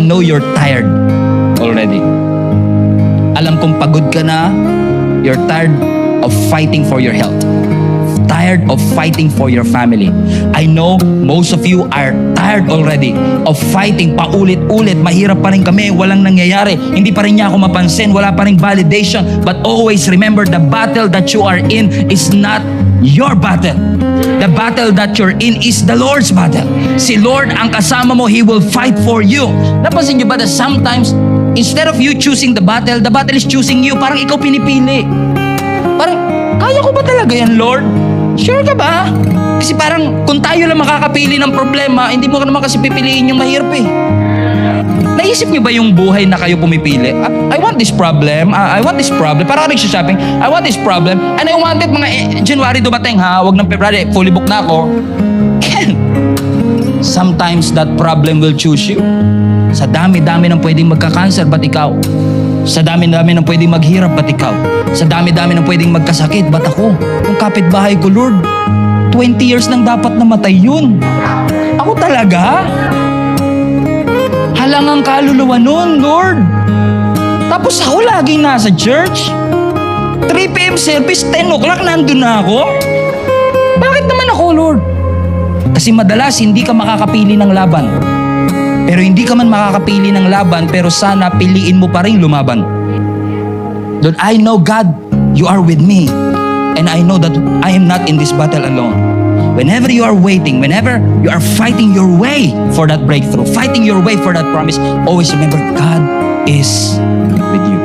know you're tired already. Alam kong pagod ka na. You're tired of fighting for your health. Tired of fighting for your family. I know most of you are tired already of fighting paulit-ulit. Mahirap pa rin kami, walang nangyayari. Hindi pa rin niya ako mapansin, wala pa rin validation. But always remember, the battle that you are in is not your battle. The battle that you're in is the Lord's battle. Si Lord ang kasama mo, He will fight for you. Napansin niyo ba that sometimes, instead of you choosing the battle is choosing you. Parang ikaw pinipili. Parang, kaya ko ba talaga yan, Lord? Sure ka ba? Kasi parang kung tayo lang makakapili ng problema, hindi mo naman kasi pipiliin yung mahirap eh. Naisip niyo ba yung buhay na kayo pumipili? I want this problem. I want this problem. Parang nagsha-shopping. I want this problem. And I want it mga January dumating ha. Wag ng February. Fully booked na ako. Sometimes that problem will choose you. Sa dami-dami ng pwedeng magka-cancer, ba't ikaw? Sa dami-dami ng pwedeng maghirap, ba't ikaw? Sa dami-dami ng pwedeng magkasakit, ba't ako? Yung kapitbahay ko, Lord, 20 years nang dapat namatay yun. Ako talaga? Halangang kaluluwa nun, Lord. Tapos ako laging nasa church. 3 p.m. service, 10 o'clock, nandun na ako. Bakit naman ako, Lord? Kasi madalas, hindi ka makakapili ng laban. Pero hindi ka man makakapili ng laban, pero sana piliin mo pa rin lumaban. Lord, I know, God, you are with me. And I know that I am not in this battle alone. Whenever you are waiting, whenever you are fighting your way for that breakthrough, fighting your way for that promise, always remember, God is with you.